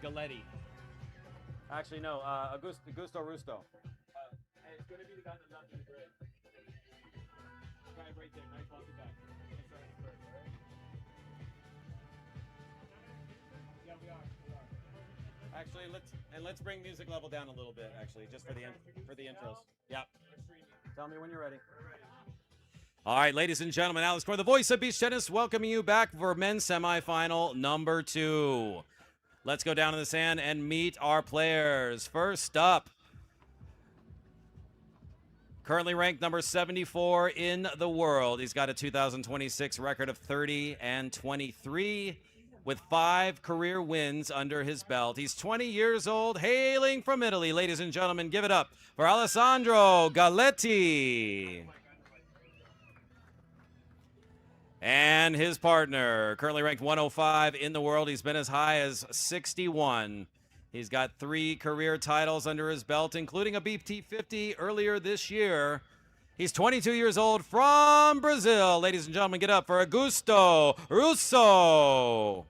Galletti. Actually, no. Augusto Rusto. And it's going to be the guy that left in the grid. Guy right there. Nice walking back. Yeah, we are. Actually, let's bring music level down a little bit. Actually, just for the intros. Yep. Tell me when you're ready. All right, ladies and gentlemen, Alex Moore, the voice of beach tennis, welcoming you back for men's semifinal number 2. Let's go down in the sand and meet our players. First up, currently ranked number 74 in the world. He's got a 2026 record of 30-23 with 5 career wins under his belt. He's 20 years old, hailing from Italy. Ladies and gentlemen, give it up for Alessandro Galletti. And his partner, currently ranked 105 in the world. He's been as high as 61. He's got 3 career titles under his belt, including a BT50 earlier this year. He's 22 years old from Brazil. Ladies and gentlemen, get up for Augusto Russo.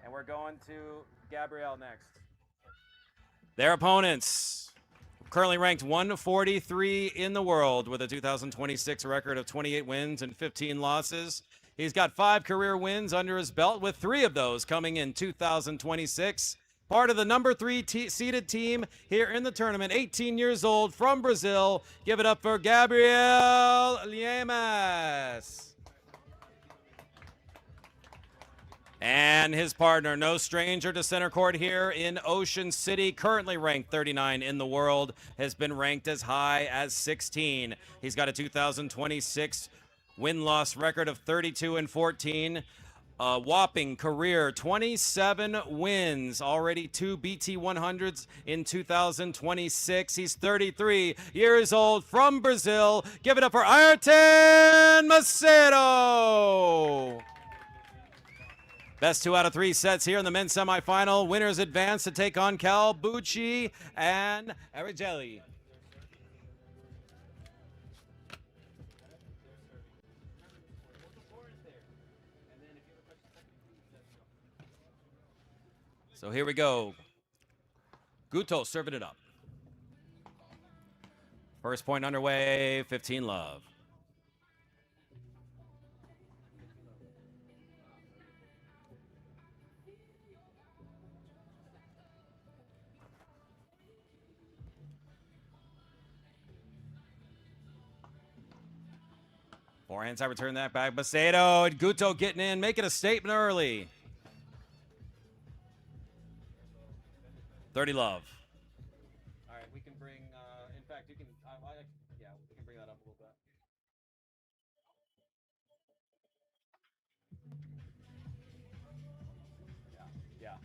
And we're going to Gabriel next. Their opponents, currently ranked 143 in the world with a 2026 record of 28 wins and 15 losses. He's got 5 career wins under his belt, with 3 of those coming in 2026. Part of the number 3 seeded team here in the tournament, 18 years old from Brazil. Give it up for Gabriel LEMES. And his partner, no stranger to center court here in Ocean City, currently ranked 39 in the world, has been ranked as high as 16. He's got a 2026 win-loss record of 32-14. A whopping career 27 wins, already 2 BT 100s in 2026. He's 33 years old from Brazil. Give it up for Ayrton Macedo. Best 2 out of 3 sets here in the men's semifinal. Winners advance to take on Calbucci and Arigelli. So here we go. Guto serving it up. First point underway, 15 love. Forehand side, return that back. Macedo and Guto getting in, making a statement early. 30 love. All right, we can bring, in fact, you can, yeah, we can bring that up a little bit. Yeah.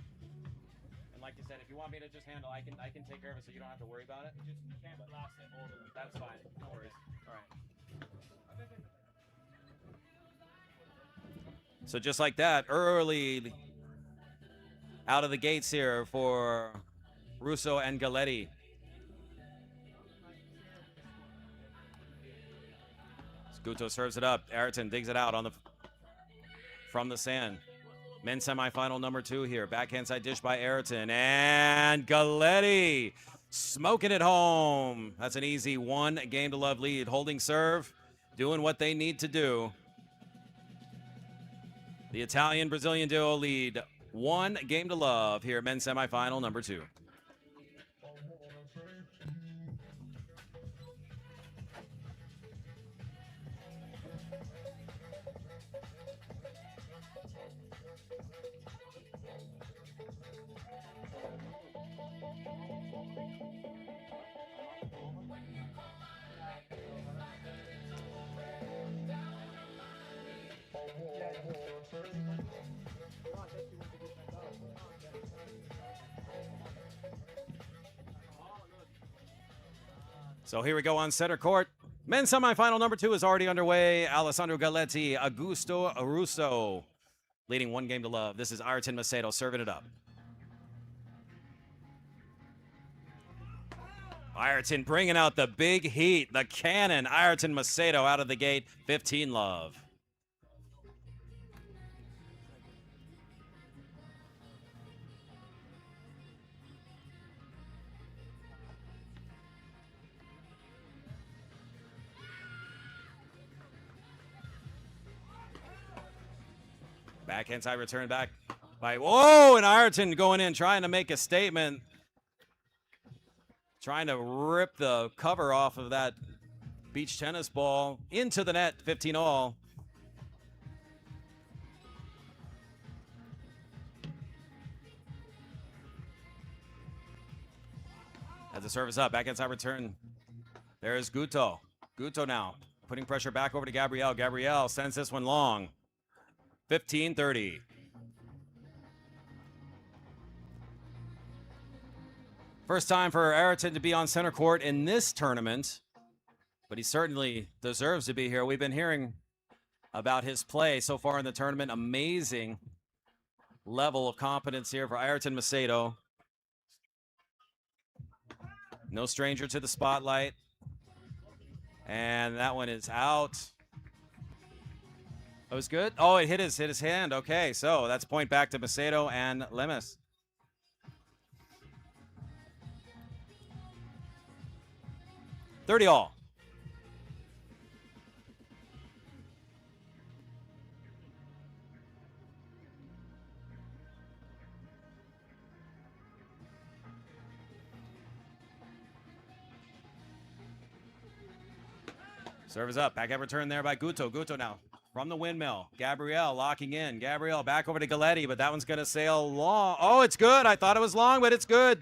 And like you said, if you want me to just handle, I can take care of it so you don't have to worry about it. You just can't blast it all the way. That's fine. No worries. All right. So just like that, early out of the gates here for Russo and Galletti. Guto serves it up. Ayrton digs it out on from the sand. Men's semifinal number 2 here. Backhand side dish by Ayrton. And Galletti smoking it home. That's an easy 1-game-to-love lead. Holding serve, doing what they need to do. The Italian-Brazilian duo lead 1-game-to-love here, men's semifinal number 2. So here we go on center court. Men's semifinal number 2 is already underway. Alessandro Galletti, Augusto Russo leading 1-game-to-love. This is Ayrton Macedo serving it up. Ayrton bringing out the big heat, the cannon. Ayrton Macedo out of the gate, 15 love. Backhand side return back by, whoa, and Ayrton going in, trying to make a statement. Trying to rip the cover off of that beach tennis ball into the net, 15 all. As the service up, backhand side return. There's Guto. Guto now putting pressure back over to Gabriel. Gabriel sends this one long. 15-30. First time for Ayrton to be on center court in this tournament, but he certainly deserves to be here. We've been hearing about his play so far in the tournament. Amazing level of competence here for Ayrton Macedo. No stranger to the spotlight. And that one is out. That was good. Oh, it hit his hand. Okay, so that's point back to Macedo and LEMES. $30 all. Serve is up. Backhand return there by Guto. Guto now from the windmill. Gabriel locking in. Gabriel back over to Galletti, but that one's going to sail long. Oh, it's good. I thought it was long, but it's good.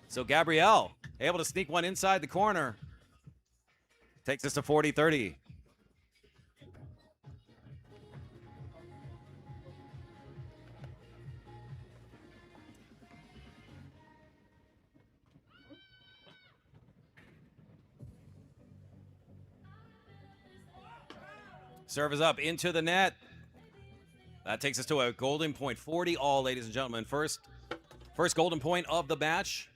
So Gabriel able to sneak one inside the corner. Takes us to 40-30. Serve is up into the net. That takes us to a golden point. 40 all, ladies and gentlemen. First golden point of the match.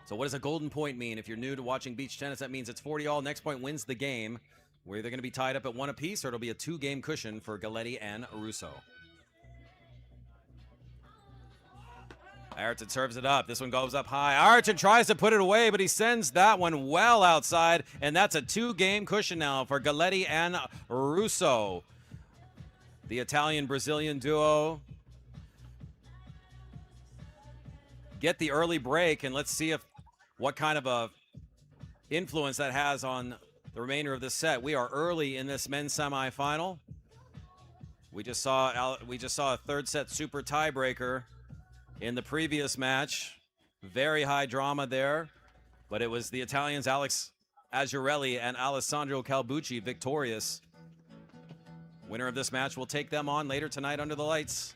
So what does a golden point mean? If you're new to watching beach tennis, that means it's 40 all. Next point wins the game. We're either going to be tied up at one apiece or it'll be a 2-game cushion for Galletti and Russo. Ayrton serves it up. This one goes up high. Ayrton tries to put it away, but he sends that one well outside, and that's a 2-game cushion now for Galletti and Russo. The Italian-Brazilian duo get the early break, and let's see what kind of a influence that has on the remainder of this set. We are early in this men's semifinal. We just saw a third set super tiebreaker in the previous match. Very high drama there, but it was the Italians Alex Azzurelli and Alessandro Calbucci victorious. Winner of this match will take them on later tonight under the lights.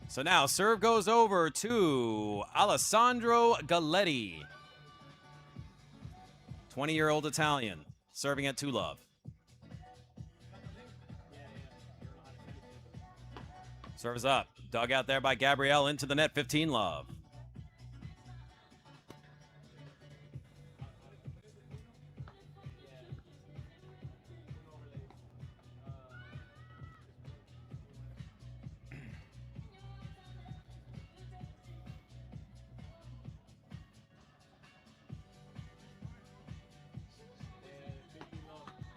So now serve goes over to Alessandro Galletti. 20-year-old Italian, serving at 2-love. Serve is up. Dug out there by Gabriel into the net, 15-love.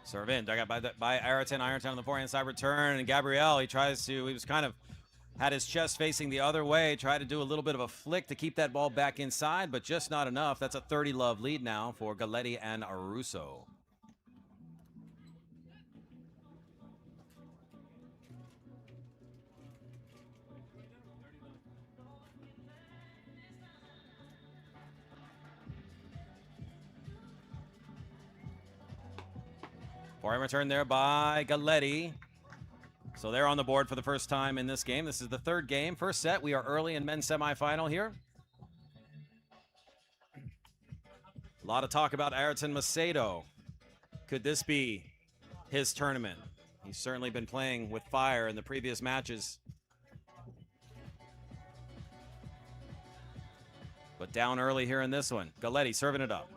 Serve in, dug out by Ayrton. Ayrton on the forehand side return, and Gabriel, he was kind of, had his chest facing the other way, tried to do a little bit of a flick to keep that ball back inside, but just not enough. That's a 30-love lead now for Galletti and Russo. Forehand return there by Galletti. So they're on the board for the first time in this game. This is the third game. First set. We are early in men's semifinal here. A lot of talk about Ayrton Macedo. Could this be his tournament? He's certainly been playing with fire in the previous matches. But down early here in this one. Galletti serving it up.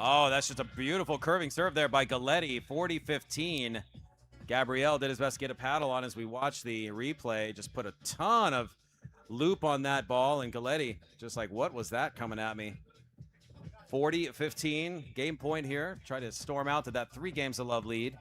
Oh, that's just a beautiful curving serve there by Galletti, 40-15. Gabriel did his best to get a paddle on as we watch the replay. Just put a ton of loop on that ball, and Galletti just like, what was that coming at me? 40-15, game point here. Try to storm out to that 3 games to love lead.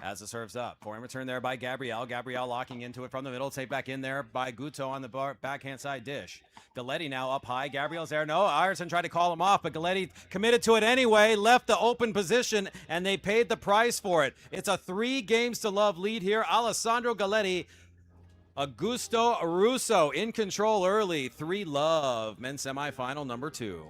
As it serves up. Point return there by Gabriel. Gabriel locking into it from the middle. Take back in there by Guto on the backhand side dish. Galletti now up high. Gabriel's there. No, Ireson tried to call him off, but Galletti committed to it anyway. Left the open position, and they paid the price for it. It's a 3 games to love lead here. Alessandro Galletti, Augusto Russo in control early. 3-love. Men's semifinal number 2.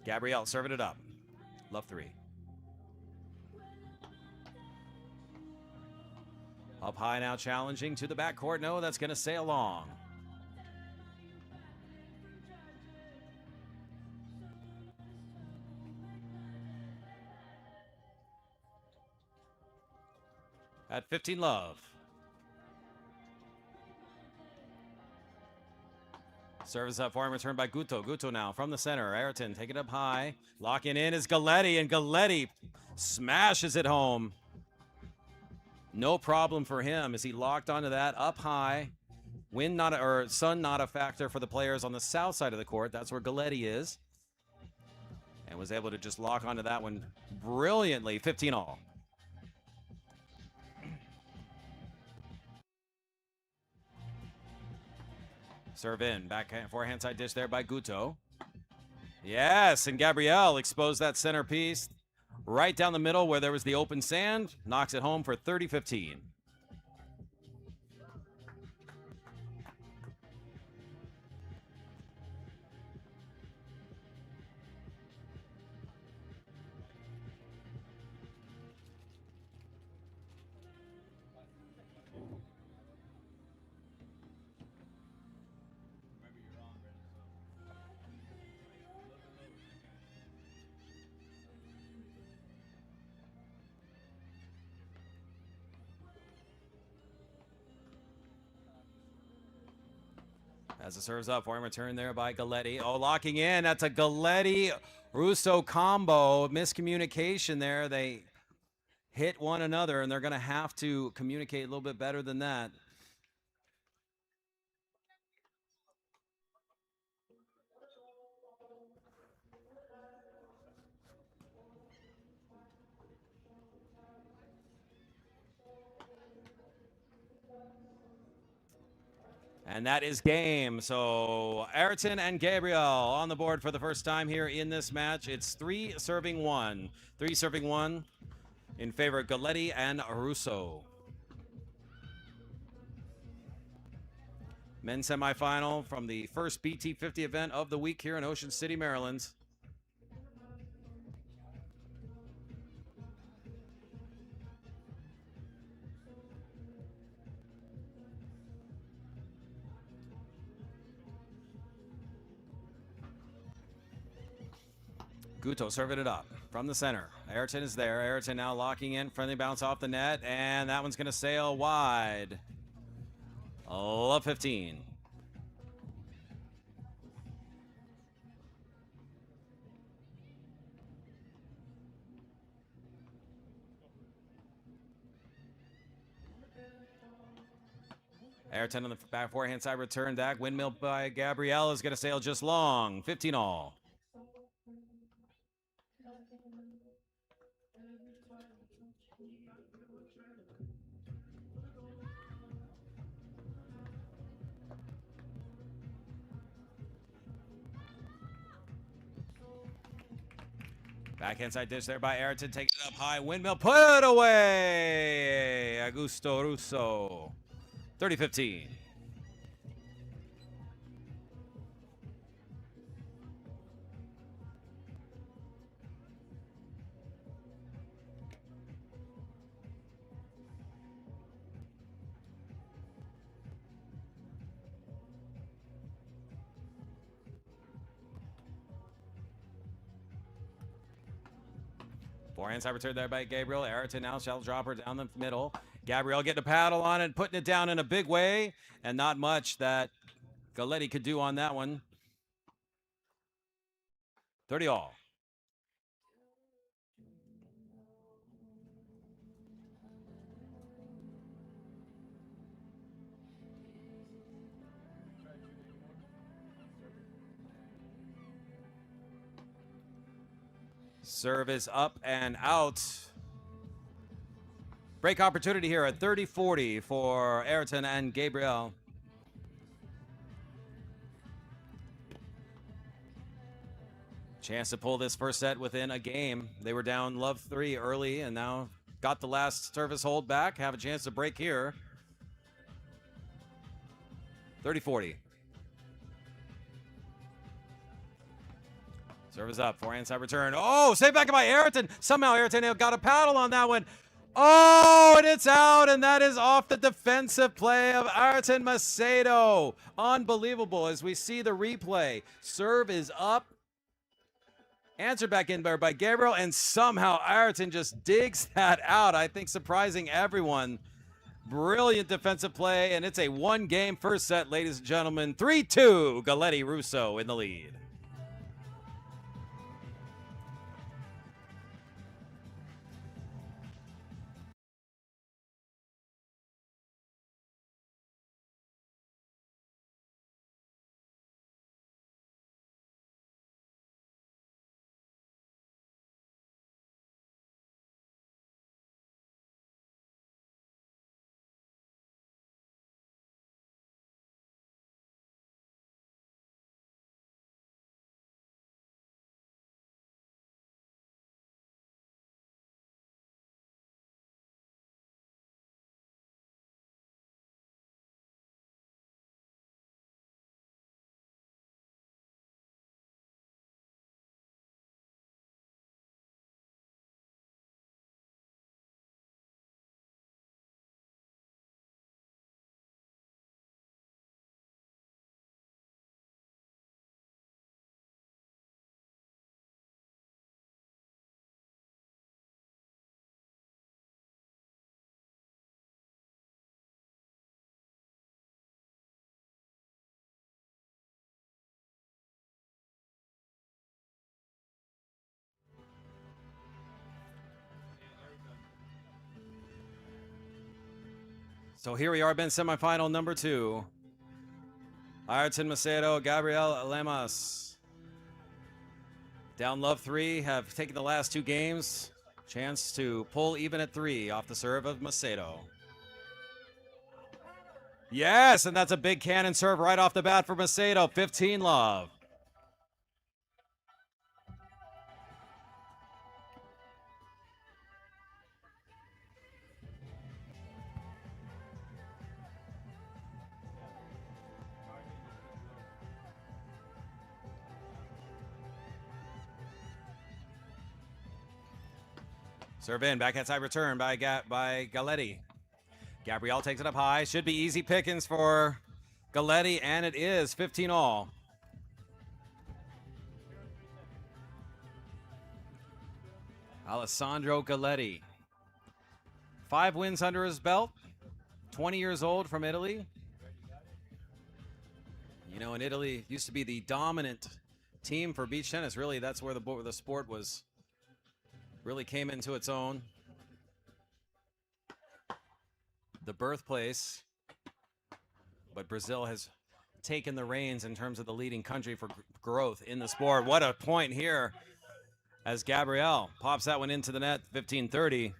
Gabriel serving it up. Love 3. Up high now, challenging to the backcourt. No, that's going to sail long. At 15-love. Service up for him, returned by Guto. Guto now from the center. Ayrton taking it up high. Locking in is Galletti, and Galletti smashes it home. No problem for him as he locked onto that up high. Wind not or sun not a factor for the players on the south side of the court. That's where Galletti is. And was able to just lock onto that one brilliantly. 15-all. Serve in. Backhand, forehand side dish there by Guto. Yes, and Gabriel exposed that centerpiece right down the middle where there was the open sand. Knocks it home for 30-15. As it serves up, for him return there by Galletti. Oh, locking in. That's a Galletti-Russo combo. Miscommunication there. They hit one another, and they're going to have to communicate a little bit better than that. And that is game. So Ayrton and Gabriel on the board for the first time here in this match. It's 3-1. 3-1 in favor of Galletti and Russo. Men's semifinal from the first BT50 event of the week here in Ocean City, Maryland. Guto serving it up from the center. Ayrton is there. Ayrton now locking in. Friendly bounce off the net. And that one's going to sail wide. Love 15. Ayrton on the back forehand side, return back. Windmill by Gabrielle is going to sail just long. 15 all. Backhand side dish there by Ayrton, taking it up high. Windmill, put it away. Augusto Russo. 30-15. Forehand side return there by Gabriel. Ayrton now shall drop her down the middle. Gabrielle getting a paddle on it, putting it down in a big way, and not much that Galletti could do on that one. 30 all. Serve is up and out. Break opportunity here at 30-40 for Ayrton and Gabriel. Chance to pull this first set within a game. They were down love 3 early and now got the last service hold back. Have a chance to break here. 30-40. Service up, forehand side return. Oh, saved back by Ayrton. Somehow Ayrton got a paddle on that one. Oh, and it's out, and that is off the defensive play of Ayrton Macedo. Unbelievable as we see the replay. Serve is up. Answered back in by Gabriel, and somehow Ayrton just digs that out. I think surprising everyone. Brilliant defensive play, and it's a one-game first set, ladies and gentlemen. 3-2, Galletti Russo in the lead. So here we are, Ben, semifinal number 2. Ayrton Macedo, Gabriel LEMES. Down love 3, have taken the last 2 games. Chance to pull even at 3 off the serve of Macedo. Yes, and that's a big cannon serve right off the bat for Macedo. 15 love. Serve in, backhand side return by Galletti. Gabrielle takes it up high. Should be easy pickings for Galletti, and it is 15 all. Alessandro Galletti. 5 wins under his belt. 20 years old, from Italy. You know, in Italy, used to be the dominant team for beach tennis. Really, that's where the sport was really came into its own. The birthplace. But Brazil has taken the reins in terms of the leading country for growth in the sport. What a point here as Gabriel pops that one into the net, 15-30.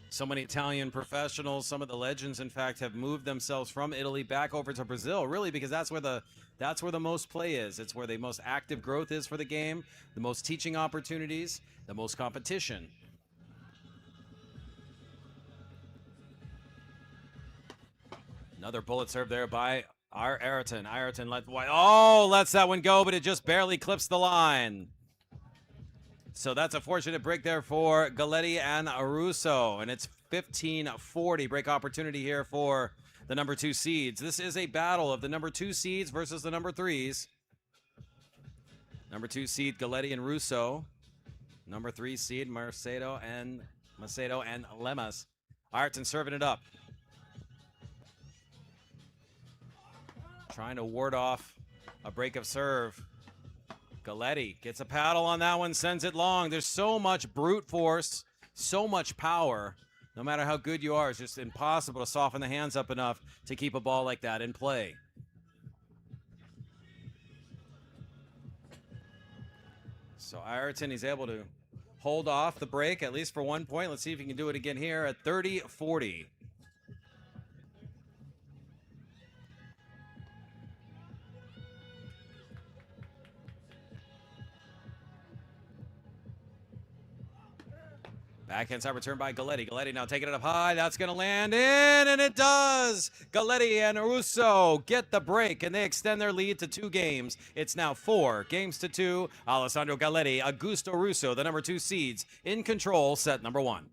So many Italian professionals, some of the legends, in fact, have moved themselves from Italy back over to Brazil, really, because that's where the most play is. It's where the most active growth is for the game, the most teaching opportunities, the most competition. Another bullet serve there by Ayrton. Ayrton lets that one go, but it just barely clips the line. So that's a fortunate break there for Galletti and Russo, and it's 15-40. Break opportunity here for the number 2 seeds. This is a battle of the number 2 seeds versus the number 3s. Number 2 seed Galletti and Russo. Number 3 seed Macedo and LEMES. Ayrton serving it up. Trying to ward off a break of serve. Galletti gets a paddle on that one, sends it long. There's so much brute force, so much power. No matter how good you are, it's just impossible to soften the hands up enough to keep a ball like that in play. So Ayrton, he's able to hold off the break, at least for 1 point. Let's see if he can do it again here at 30-40. Backhand side return by Galletti. Galletti now taking it up high. That's going to land in, and it does. Galletti and Russo get the break, and they extend their lead to 2 games. It's now 4-2. Alessandro Galletti, Augusto Russo, the number 2 seeds, in control, set number 1.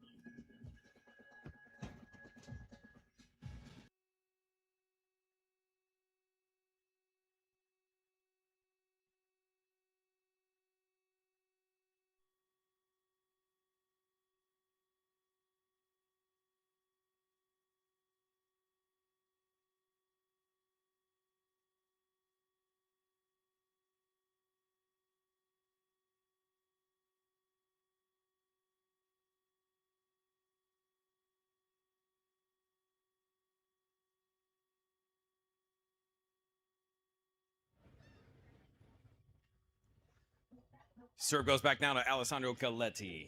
Serve goes back now to Alessandro Galletti.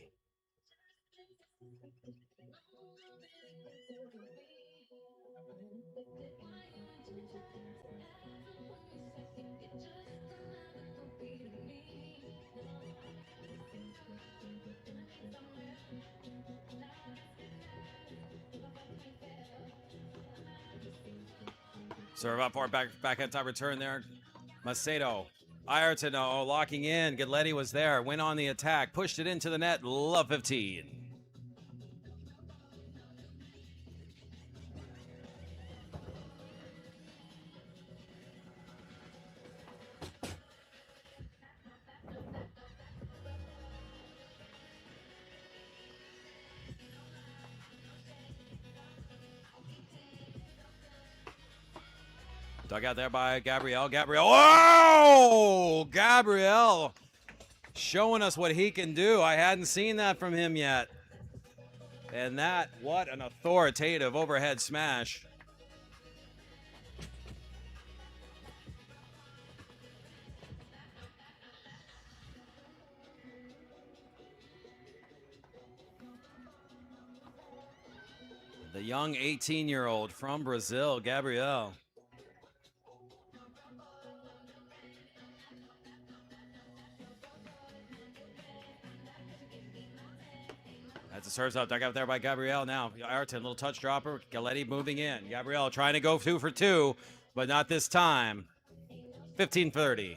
Serve up for backhand top return there. Macedo. Ayrton locking in. Galletti was there. Went on the attack. Pushed it into the net. Love 15. Dug out there by Gabriel. Oh! Gabriel showing us what he can do. I hadn't seen that from him yet. And that, what an authoritative overhead smash. The young 18-year-old from Brazil, Gabriel. As it serves out, dug out there by Gabriel now. Ayrton, little touch dropper. Galletti moving in. Gabriel trying to go 2 for 2, but not this time. 15-30.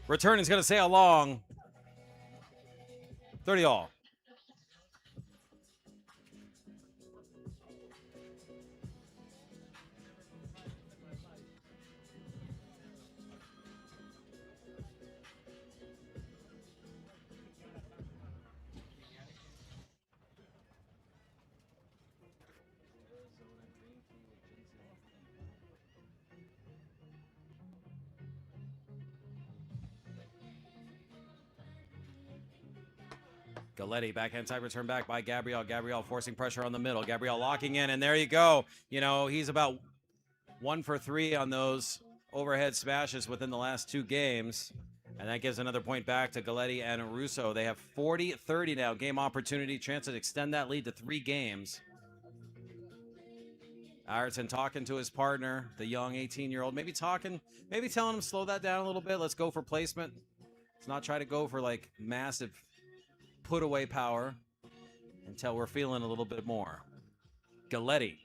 Return is going to say a long 30 all. Galletti, backhand side return back by Gabriel. Gabriel forcing pressure on the middle. Gabriel locking in, and there you go. You know, he's about 1 for 3 on those overhead smashes within the last 2 games. And that gives another point back to Galletti and Russo. They have 40-30 now. Game opportunity, chance to extend that lead to 3 games. Ayrton talking to his partner, the young 18-year-old. Maybe telling him slow that down a little bit. Let's go for placement. Let's not try to go for like massive put away power until we're feeling a little bit more. Galletti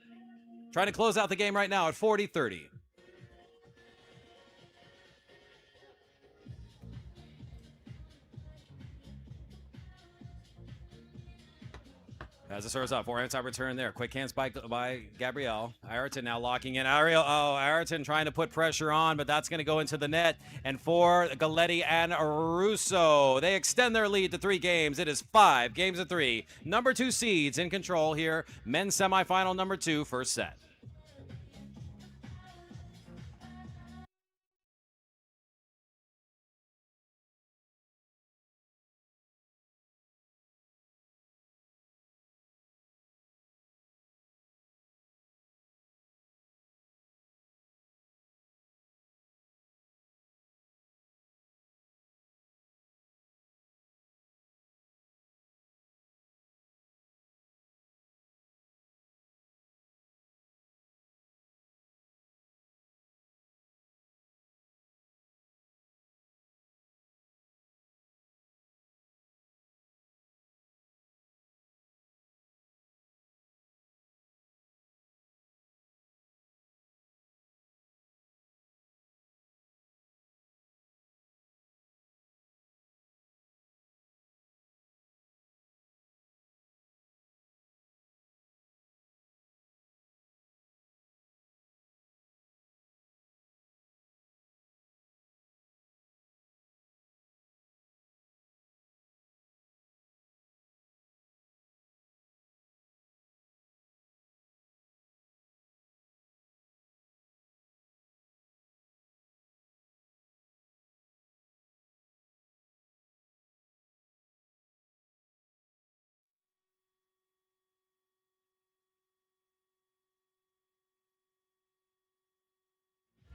trying to close out the game right now at 40-30. As it serves up, forehand side return there. Quick hands by Gabriel. Ayrton now locking in. Ayrton trying to put pressure on, but that's going to go into the net. And for Galletti and Russo, they extend their lead to 3 games. It is 5 games of 3. Number 2 seeds in control here. Men's semifinal number 2, first set.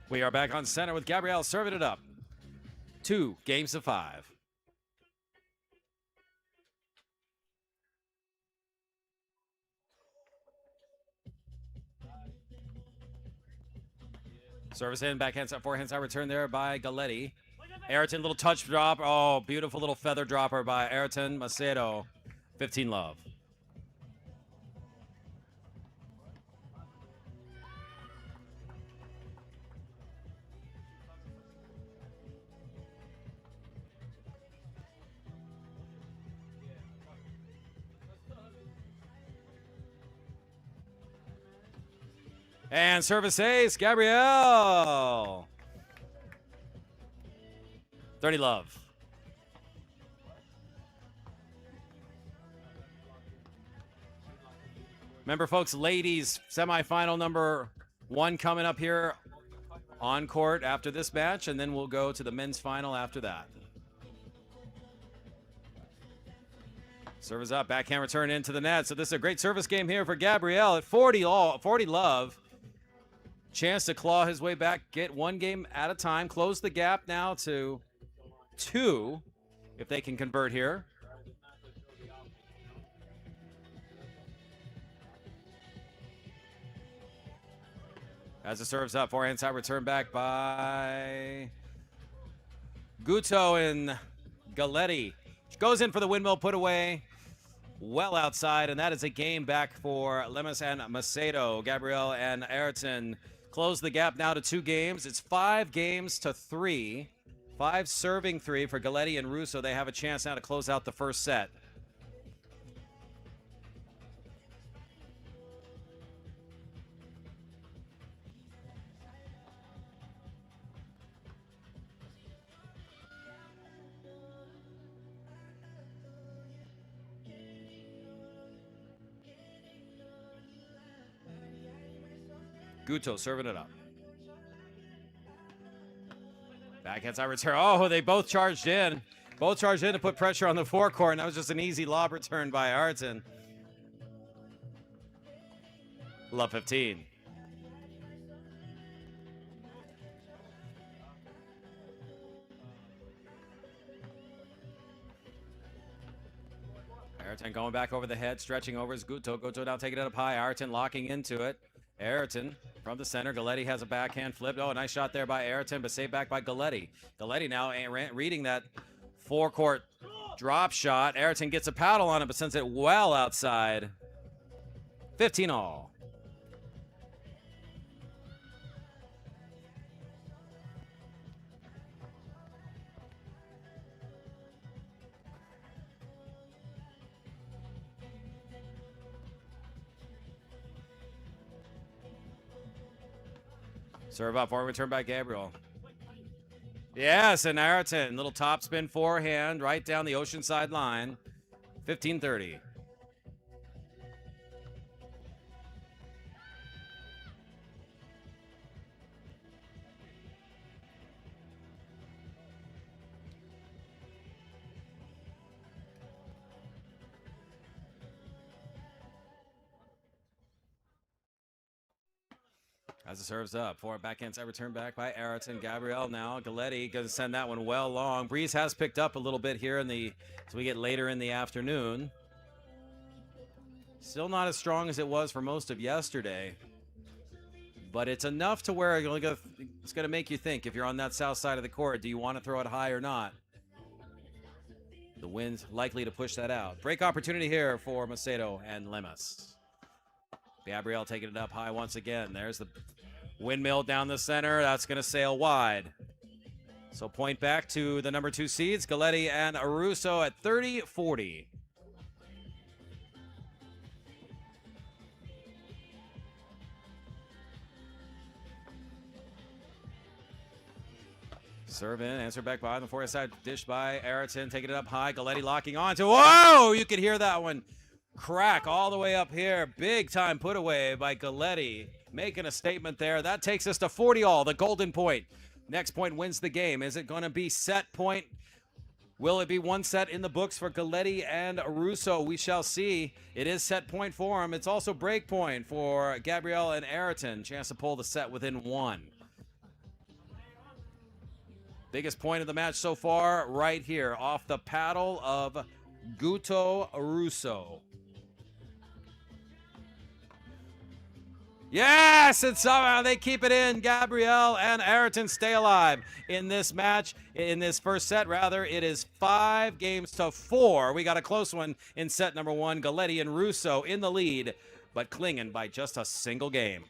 We are back on center with Gabriel serving it up. 2 games of 5. Service in, backhand side, forehand side return there by Galletti. Ayrton, little touch drop. Oh, beautiful little feather dropper by Ayrton Macedo. 15 love. And service ace, Gabriel. 30 love. Remember, folks, ladies semifinal number 1 coming up here on court after this match, and then we'll go to the men's final after that. Service up, backhand return into the net. So this is a great service game here for Gabriel at 40 love. Chance to claw his way back, get 1 game at a time, close the gap now to 2 if they can convert here. As it serves up, forehand side return back by Guto and Galletti. Goes in for the windmill put away. Well outside, and that is a game back for LEMES and Macedo. Gabriel and Ayrton close the gap now to 2 games. It's 5 games to 3 5 serving 3 for Galletti and Russo. They have a chance now to close out the first set. Guto serving it up. Backhand side return. Oh, they both charged in. Both charged in to put pressure on the forecourt, and that was just an easy lob return by Ayrton. Love 15. Ayrton going back over the head, stretching over his Guto. Guto now taking it up high. Ayrton locking into it. Ayrton from the center. Galletti has a backhand flip. Oh, a nice shot there by Ayrton, but saved back by Galletti. Galletti now reading that forecourt drop shot. Ayrton gets a paddle on it, but sends it well outside. 15 all. Serve up, forward return by Gabriel. Yes, and Ayrton, little topspin forehand right down the Oceanside line. 15-30. As it serves up, forward backhand side return back by Ayrton. Gabriel now. Galletti going to send that one well long. Breeze has picked up a little bit here as we get later in the afternoon. Still not as strong as it was for most of yesterday, but it's enough to where it's going to make you think, if you're on that south side of the court, do you want to throw it high or not? The wind's likely to push that out. Break opportunity here for Macedo and LEMES. Gabriel taking it up high once again. There's the windmill down the center. That's going to sail wide. So point back to the number 2 seeds, Galletti and Russo at 30-40. Serve in, answer back by the forehand side, dish by Ayrton, taking it up high. Galletti locking on to, whoa! You could hear that one crack all the way up here. Big time put away by Galletti, making a statement there. That takes us to 40 all, the golden point. Next point wins the game. Is it going to be set point? Will it be one set in the books for Galletti and Russo? We shall see. It is set point for him. It's also break point for Gabriel and Ayrton. Chance to pull the set within 1. Biggest point of the match so far right here off the paddle of Guto Russo. Yes, and somehow they keep it in. Gabriel and Ayrton stay alive in this match, in this first set, rather. It is 5-4. We got a close one in set number 1. Galletti and Russo in the lead, but clinging by just a single game.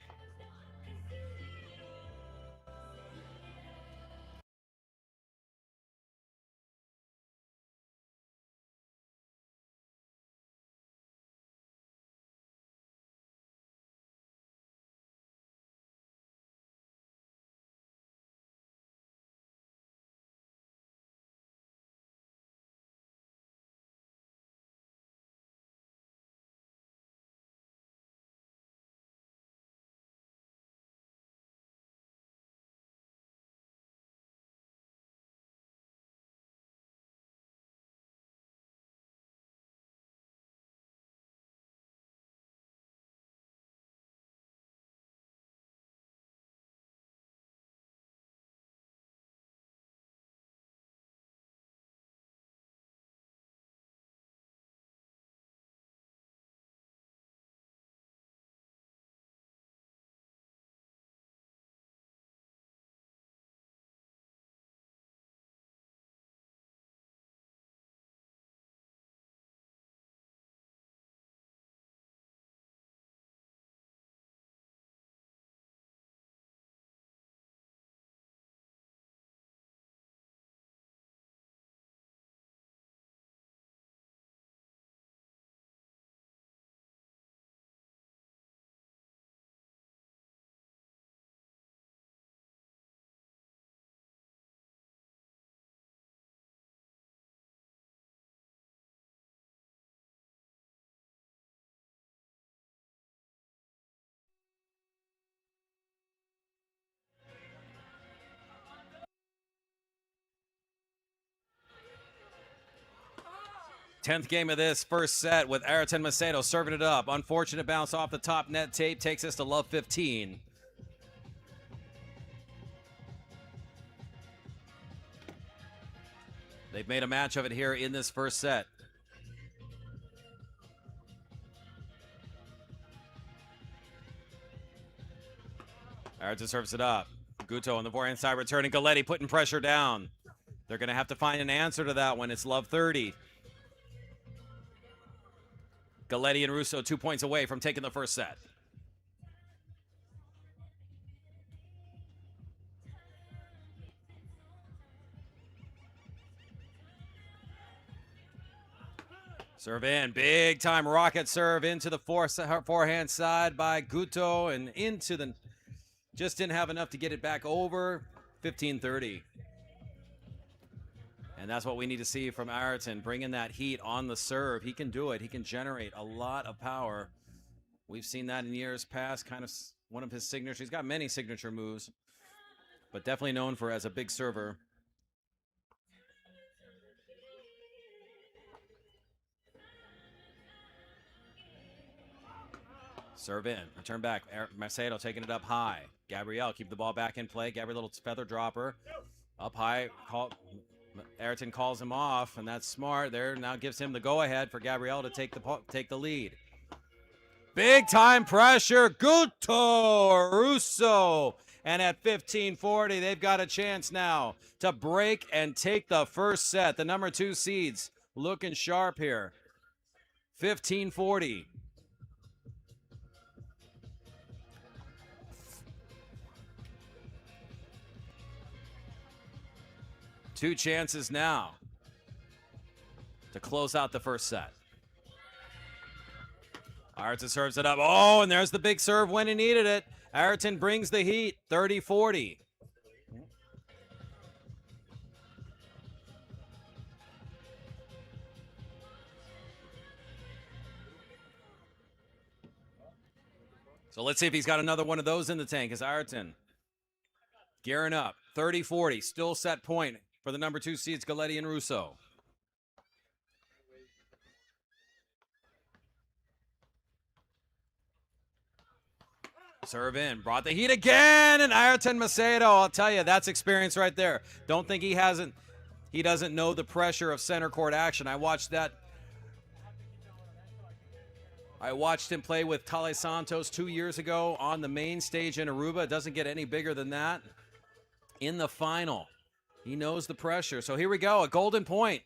10th game of this first set with Ayrton Macedo serving it up. Unfortunate bounce off the top net tape takes us to love 15. They've made a match of it here in this first set. Ayrton serves it up. Guto on the forehand side returning. Galletti putting pressure down. They're going to have to find an answer to that one. It's love 30. Galletti and Russo 2 points away from taking the first set. Serve in, big time rocket serve into the forehand side by Guto and into the, just didn't have enough to get it back over. 15-30. And that's what we need to see from Ayrton, bringing that heat on the serve. He can do it. He can generate a lot of power. We've seen that in years past, kind of one of his signatures. He's got many signature moves, but definitely known for as a big server. Serve in, return back. Macedo taking it up high. Gabriel keep the ball back in play. Gabriel, little feather dropper. Up high, Ayrton calls him off, and that's smart there. Now gives him the go-ahead for Gabriel to take the lead. Big time pressure, Guto, Russo. And at 15-40, they've got a chance now to break and take the first set. The number 2 seeds looking sharp here. 15-40. Two chances now to close out the first set. Ayrton serves it up. Oh, and there's the big serve when he needed it. Ayrton brings the heat, 30-40. So let's see if he's got another one of those in the tank. As Ayrton gearing up, 30-40, still set point for the number 2 seeds, Galletti and Russo. Serve in, brought the heat again, and Ayrton Macedo, I'll tell you, that's experience right there. Don't think he doesn't know the pressure of center court action. I watched him play with Tale Santos 2 years ago on the main stage in Aruba. It doesn't get any bigger than that. In the final, he knows the pressure. So here we go, a golden point.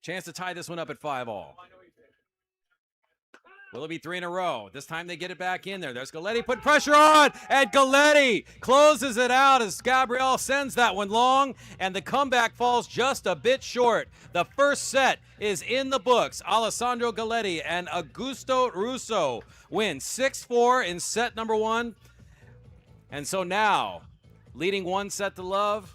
Chance to tie this one up at 5-all. Will it be 3 in a row? This time they get it back in there. There's Galletti, put pressure on, and Galletti closes it out as Gabriel sends that one long, and the comeback falls just a bit short. The first set is in the books. Alessandro Galletti and Augusto Russo win 6-4 in set number 1. And so now, leading 1 set to love,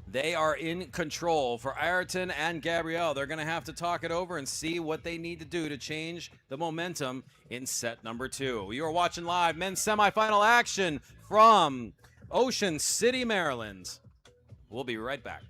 they are in control. For Ayrton and Gabriel, they're going to have to talk it over and see what they need to do to change the momentum in set number 2. You are watching live men's semifinal action from Ocean City, Maryland. We'll be right back.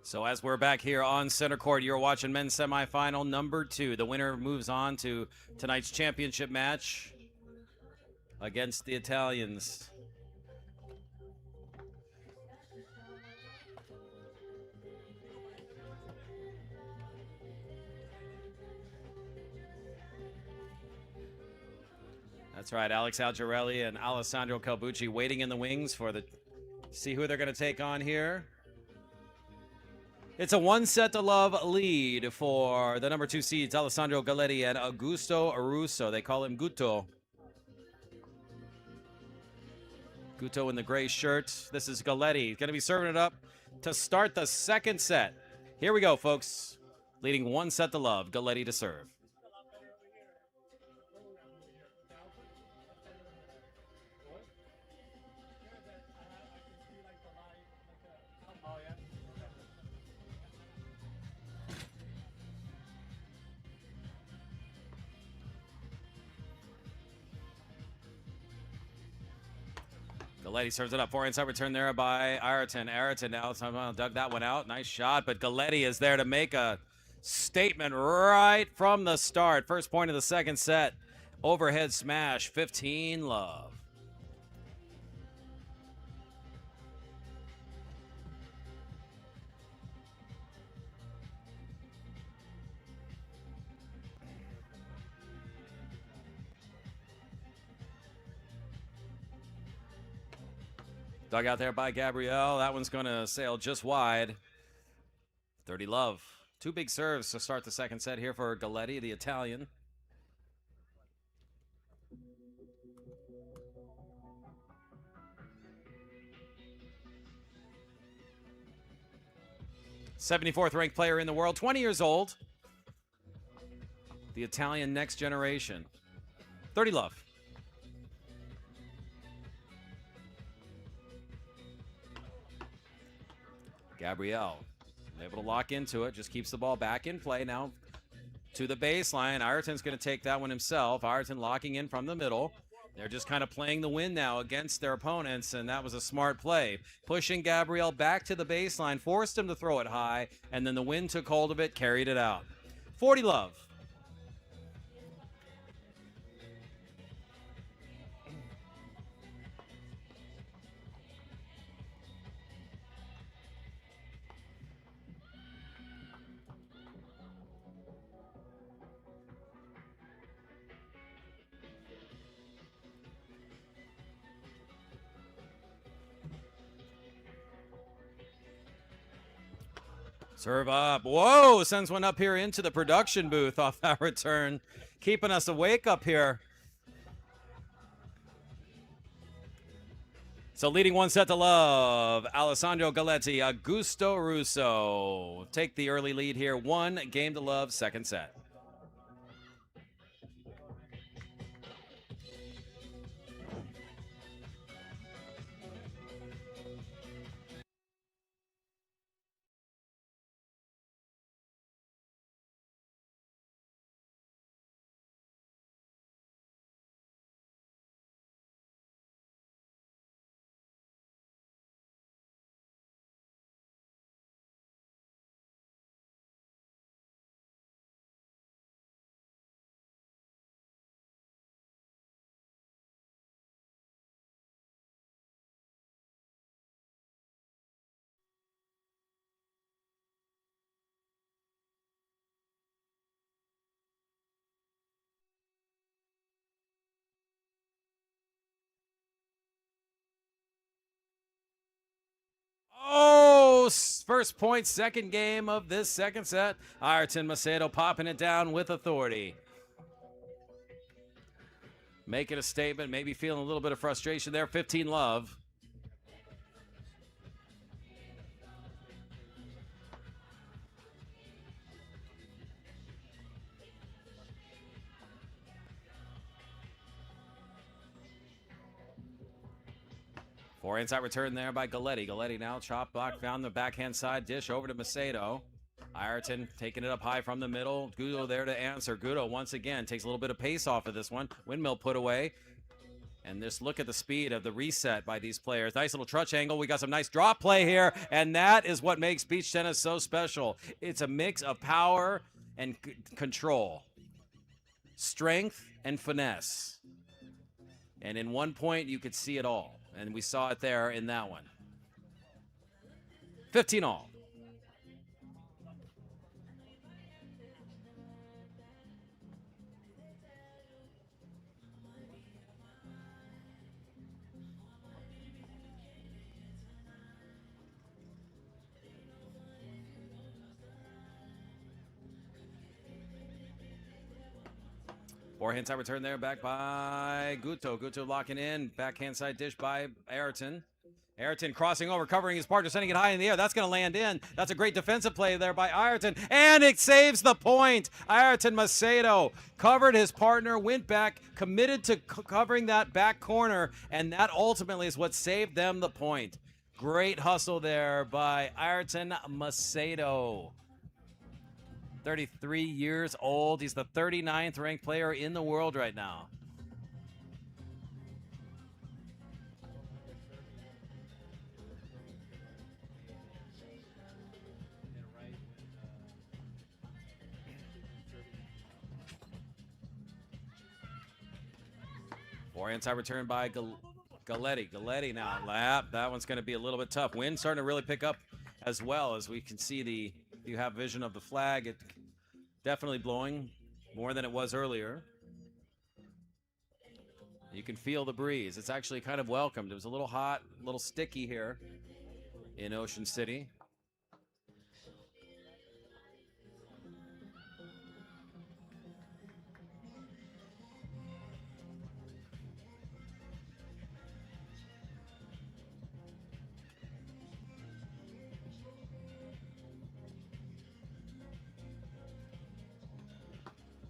So as we're back here on center court, you're watching men's semifinal number 2. The winner moves on to tonight's championship match against the Italians. That's right, Alex Algerelli and Alessandro Calbucci waiting in the wings for the see who they're going to take on here. It's a 1-set-to-love lead for the number 2 seeds, Alessandro Galletti and Augusto Russo. They call him Guto. Guto in the gray shirt. This is Galletti. He's going to be serving it up to start the second set. Here we go, folks. Leading 1-set-to-love, Galletti to serve. Galletti serves it up. Forehand return there by Ayrton. Ayrton now somehow dug that one out. Nice shot, but Galletti is there to make a statement right from the start. First point of the second set. Overhead smash, 15-love. Dug out there by Gabriel. That one's going to sail just wide. 30-love. 2 big serves to start the second set here for Galletti, the Italian. '74th ranked player in the world, 20 years old. The Italian next generation. 30-love. Gabriel able to lock into it, just keeps the ball back in play now to the baseline. Ayrton's going to take that one himself. Ayrton locking in from the middle. They're just kind of playing the wind now against their opponents, and that was a smart play. Pushing Gabriel back to the baseline, forced him to throw it high, and then the wind took hold of it, carried it out. 40-love. Serve up. Whoa, sends one up here into the production booth off that return. Keeping us awake up here. So leading 1-set-to-love, Alessandro Galletti, Augusto Russo. Take the early lead here. 1-game-to-love, second set. Oh, first point, second game of this second set. Ayrton Macedo popping it down with authority. Making a statement, maybe feeling a little bit of frustration there. 15-love. Forehand side return there by Galletti. Galletti now chop block, found the backhand side dish over to Macedo. Ayrton taking it up high from the middle. Guto there to answer. Guto once again takes a little bit of pace off of this one. Windmill put away. And just look at the speed of the reset by these players. Nice little touch angle. We got some nice drop play here, and that is what makes beach tennis so special. It's a mix of power and control, strength and finesse. And in one point, you could see it all. And we saw it there in that one. 15 all. Forehand side return there, back by Guto. Guto locking in. Backhand side dish by Ayrton. Ayrton crossing over, covering his partner, sending it high in the air. That's going to land in. That's a great defensive play there by Ayrton. And it saves the point. Ayrton Macedo covered his partner, went back, committed to covering that back corner, and that ultimately is what saved them the point. Great hustle there by Ayrton Macedo. 33 years old. He's the 39th ranked player in the world right now. Forehand side return by Galletti. Galletti now lap. That one's going to be a little bit tough. Wind starting to really pick up as well, as we can see the, if you have vision of the flag, it definitely blowing more than it was earlier. You can feel the breeze. It's actually kind of welcomed. It was a little hot, a little sticky here in Ocean City.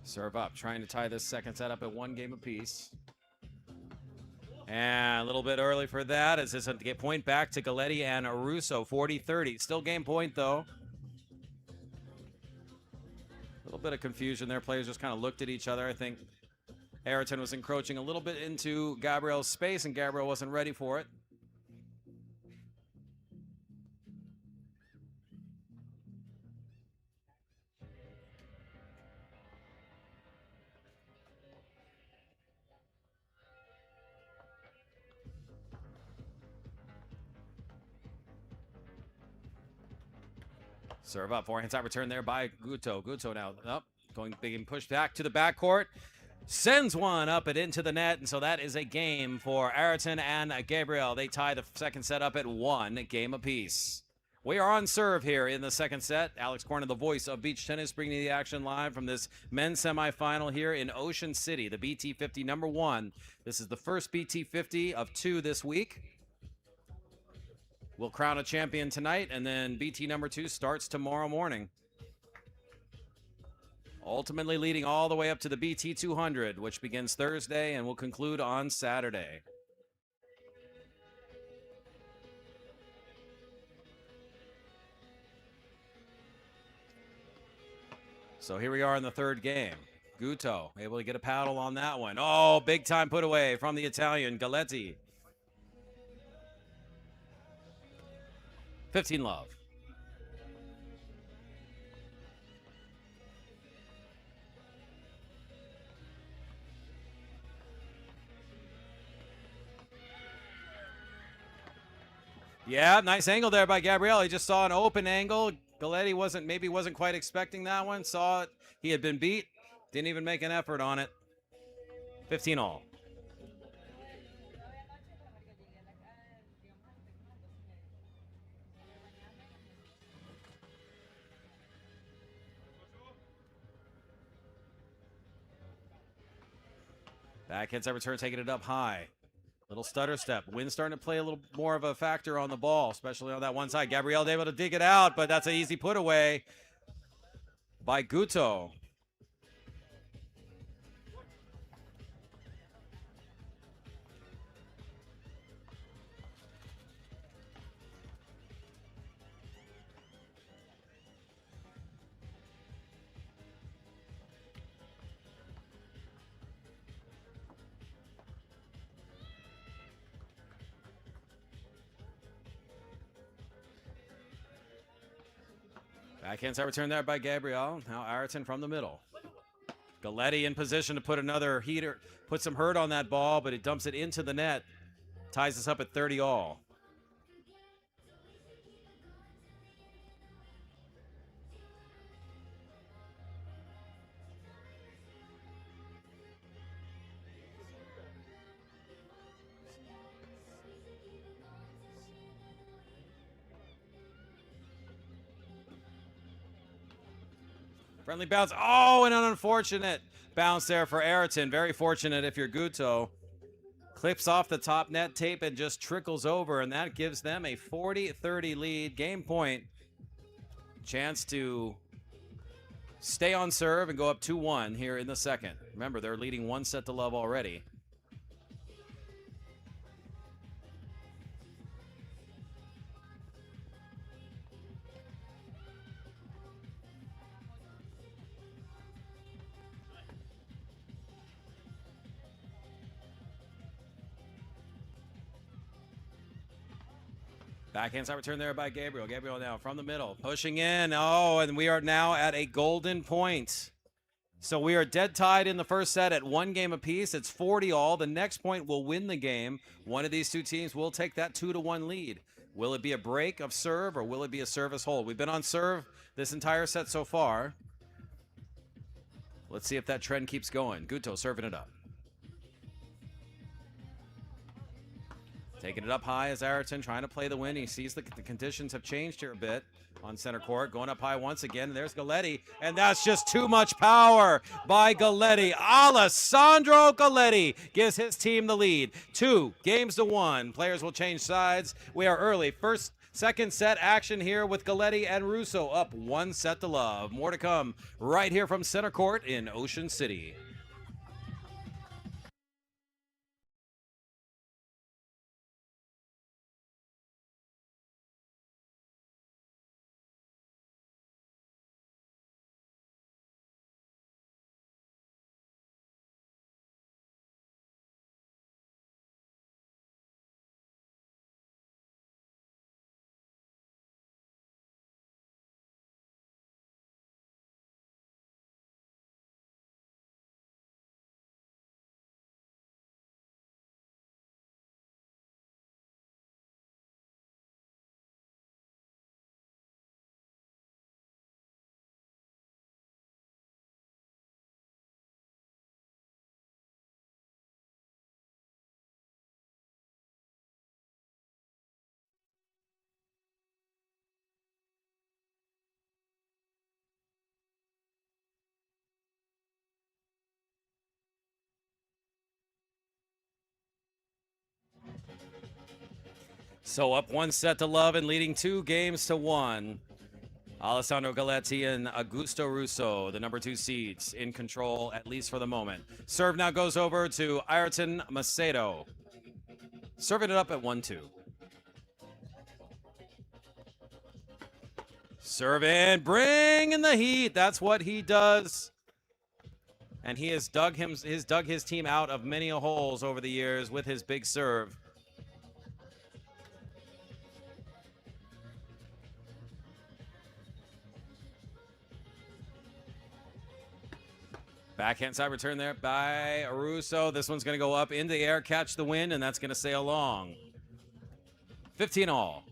Serve up, trying to tie this second set up at 1 game apiece. And a little bit early for that, as this get point back to Galletti and Russo, 40-30. Still game point, though. A little bit of confusion there. Players just kind of looked at each other. I think Ayrton was encroaching a little bit into Gabriel's space, and Gabriel wasn't ready for it. Serve up, forehand side return there by Guto. Guto now up, being pushed back to the backcourt. Sends one up and into the net, and so that is a game for Ayrton and Gabriel. They tie the second set up at 1 game apiece. We are on serve here in the second set. Alex Corner, the voice of beach tennis, bringing you the action live from this men's semifinal here in Ocean City, the BT50 #1. This is the first BT50 of 2 this week. We'll crown a champion tonight, and then BT #2 starts tomorrow morning. Ultimately leading all the way up to the BT 200, which begins Thursday and will conclude on Saturday. So here we are in the third game. Guto able to get a paddle on that one. Oh, big time put away from the Italian, Galletti. 15 love. Yeah, nice angle there by Gabriel. He just saw an open angle. Galletti wasn't quite expecting that one. Saw it. He had been beat. Didn't even make an effort on it. 15 all. Backhand side return, taking it up high. Little stutter step. Wind starting to play a little more of a factor on the ball, especially on that one side. Gabriel able to dig it out, but that's an easy put away by Guto. Backhand side return there by Gabriel. Now Ayrton from the middle. Galletti in position to put another heater, put some hurt on that ball, but it dumps it into the net. Ties us up at 30 all. Friendly bounce. Oh, and an unfortunate bounce there for Ayrton. Very fortunate if you're Guto. Clips off the top net tape and just trickles over, and that gives them a 40-30 lead. Game point. Chance to stay on serve and go up 2-1 here in the second. Remember, they're leading 1-0 already. Backhand side return there by Gabriel. Gabriel now from the middle, pushing in. Oh, and we are now at a golden point. So we are dead tied in the first set at 1 game apiece. It's 40 all. The next point will win the game. One of these two teams will take that 2-1 lead. Will it be a break of serve or will it be a service hold? We've been on serve this entire set so far. Let's see if that trend keeps going. Guto serving it up. Taking it up high is Ayrton, trying to play the win. He sees the conditions have changed here a bit on center court. Going up high once again. There's Galletti, and that's just too much power by Galletti. Alessandro Galletti gives his team the lead. 2-1. Players will change sides. We are early. Second set action here with Galletti and Russo up 1-0. More to come right here from center court in Ocean City. So up 1-0 and leading 2-1. Alessandro Galletti and Augusto Russo, the number 2 seeds, in control, at least for the moment. Serve now goes over to Ayrton Macedo. Serving it up at 1-2. Serve in, bring in the heat. That's what he does. And he has dug his team out of many holes over the years with his big serve. Backhand side return there by Russo. This one's going to go up into the air, catch the wind, and that's going to sail long. 15 all.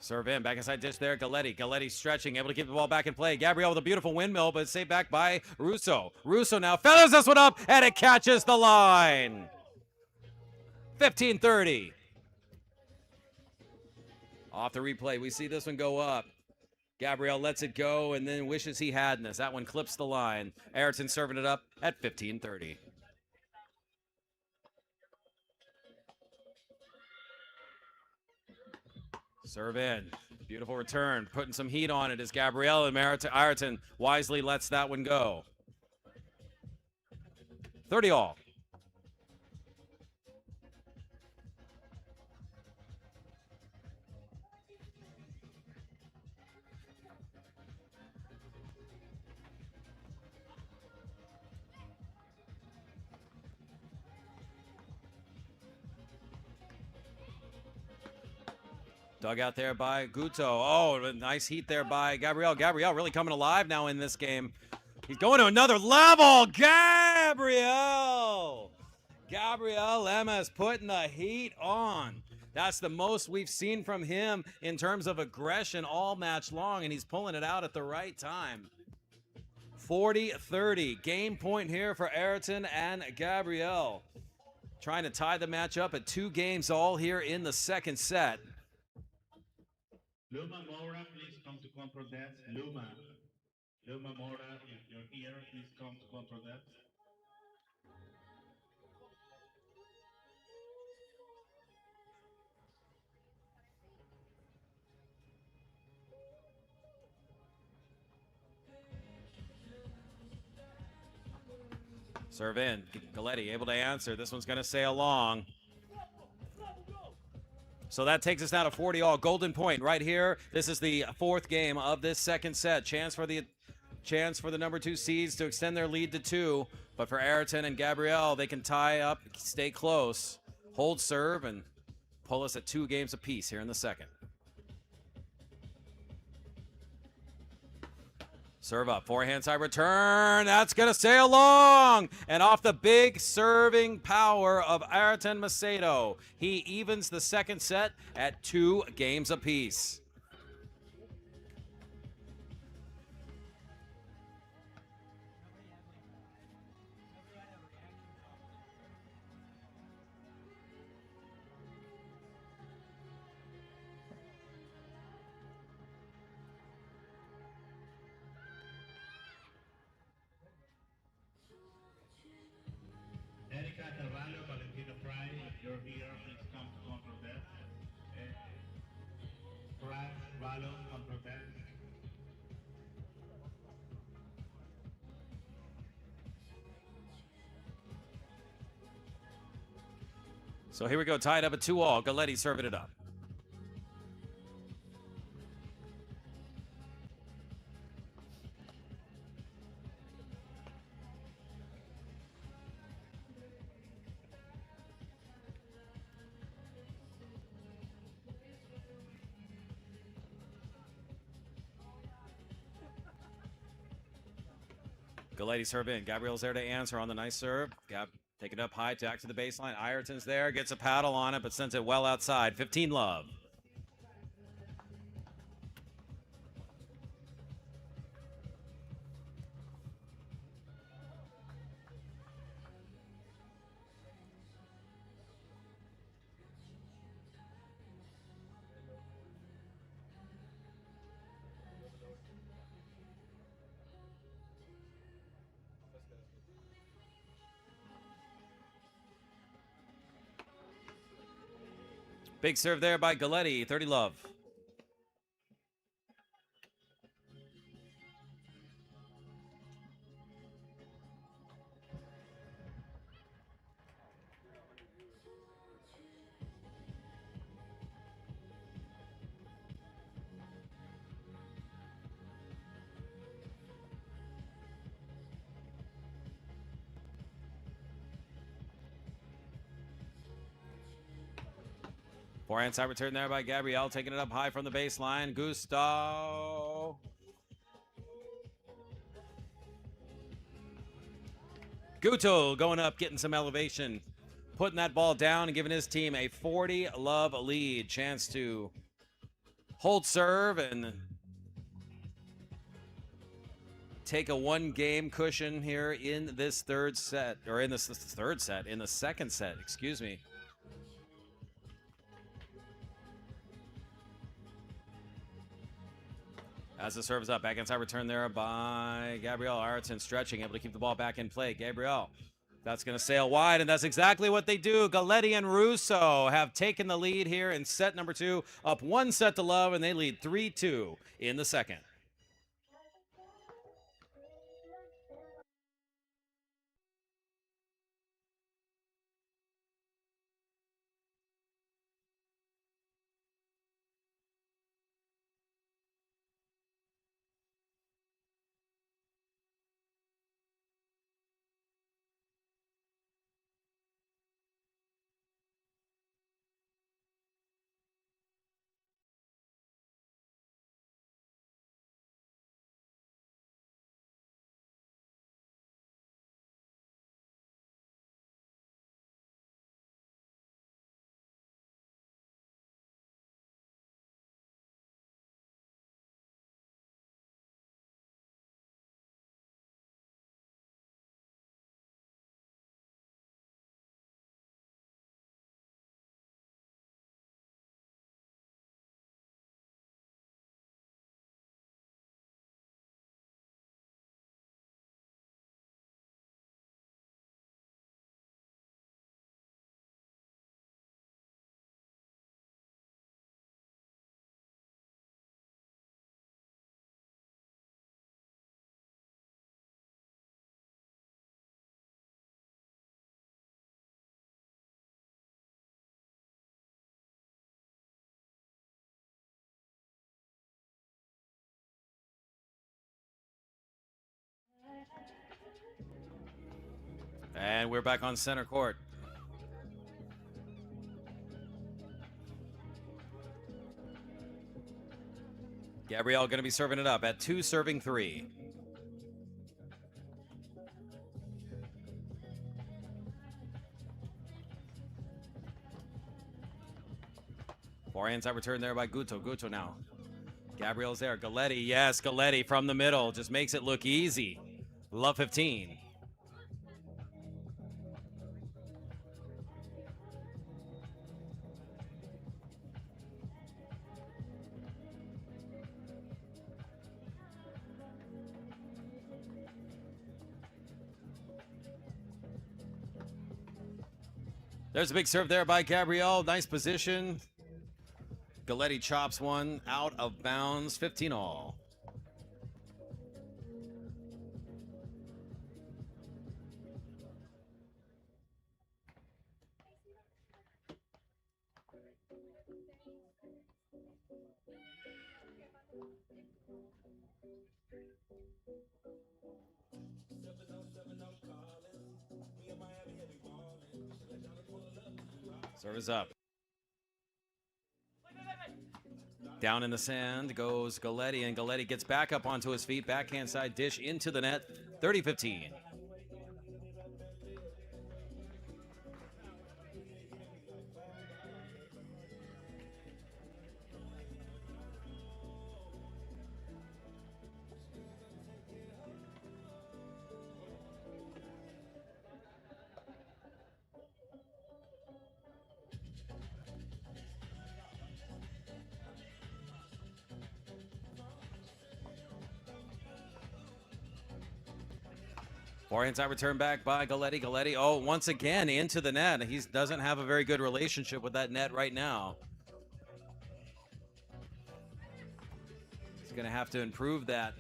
Serve in, back inside dish there, Galletti. Galletti stretching, able to keep the ball back in play. Gabriel with a beautiful windmill, but saved back by Russo. Russo now feathers this one up, and it catches the line. 15-30. Off the replay, we see this one go up. Gabriel lets it go and then wishes he hadn't. That one clips the line. Ayrton serving it up at 15-30. Serve in. Beautiful return. Putting some heat on it as Gabriel and Ayrton wisely lets that one go. 30 all. Dug out there by Guto. Oh, nice heat there by Gabriel. Gabriel really coming alive now in this game. He's going to another level. Gabriel! Gabriel LEMES putting the heat on. That's the most we've seen from him in terms of aggression all match long, and he's pulling it out at the right time. 40-30. Game point here for Ayrton and Gabriel. Trying to tie the match up at 2 games all here in the second set. Luma Mora, please come to control desk. Luma Mora, if you're here, please come to control desk. Serve in. Galletti able to answer. This one's going to sail long. So that takes us now to 40 all. Golden point right here. This is the 4th game of this second set. Chance for the number 2 seeds to extend their lead to 2. But for Ayrton and Gabriel, they can tie up, stay close, hold serve, and pull us at 2 games apiece here in the second. Serve up, forehand side return. That's going to sail long. And off the big serving power of Ayrton Macedo, he evens the second set at 2 games apiece. Erika Carvalho, Valentina Fry, if you're here, please come to control desk. Fry, Valo, control desk. So here we go, tied up at 2 all. Galletti serving it up. Galletti serve in. Gabriel's there to answer on the nice serve. Gab taking it up high, back to the baseline. Ayrton's there, gets a paddle on it, but sends it well outside. 15 love. Big serve there by Galletti, 30 love. Forehand side return there by Gabriel, taking it up high from the baseline. Gusto. Guto going up, getting some elevation, putting that ball down and giving his team a 40-love lead. Chance to hold serve and take a 1-game cushion here in this third set, or in the second set, excuse me. As the serve is up, back inside return there by Gabriel. Ayrton stretching, able to keep the ball back in play. Gabriel, that's going to sail wide, and that's exactly what they do. Galletti and Russo have taken the lead here in set number 2, up 1 set to love, and they lead 3-2 in the second. And we're back on center court. Gabriel going to be serving it up at 2, serving 3. Forehands out return there by Guto. Guto now. Gabriel's there. Galletti, yes, Galletti from the middle. Just makes it look easy. Love 15. There's a big serve there by Gabriel. Nice position. Galletti chops one out of bounds. 15 all. Serve is up. Down in the sand goes Galletti, and Galletti gets back up onto his feet. Backhand side dish into the net. 30-15. Forehand side return back by Galletti. Galletti, oh, once again into the net. He doesn't have a very good relationship with that net right now. He's going to have to improve that.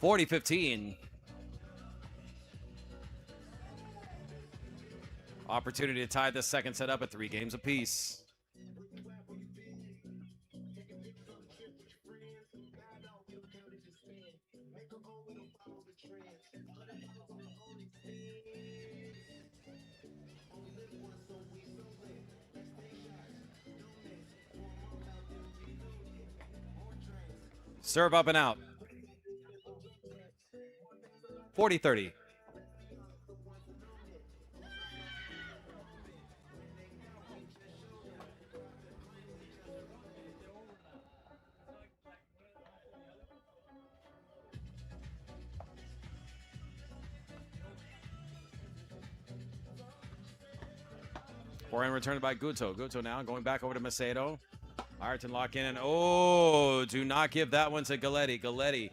40-15. Opportunity to tie this second set up at 3 games apiece. Serve up and out. 40-30. Forehand returned by Guto. Guto now going back over to Macedo. Ayrton lock in, and oh, do not give that one to Galletti. Galletti,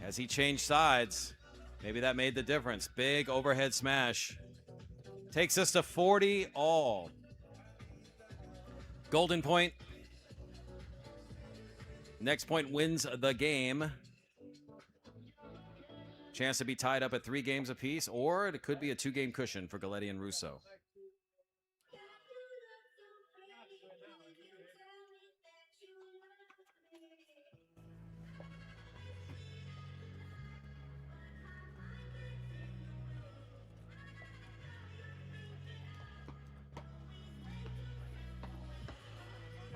as he changed sides, maybe that made the difference. Big overhead smash. Takes us to 40 all. Golden point. Next point wins the game. Chance to be tied up at 3 games apiece, or it could be a 2-game cushion for Galletti and Russo.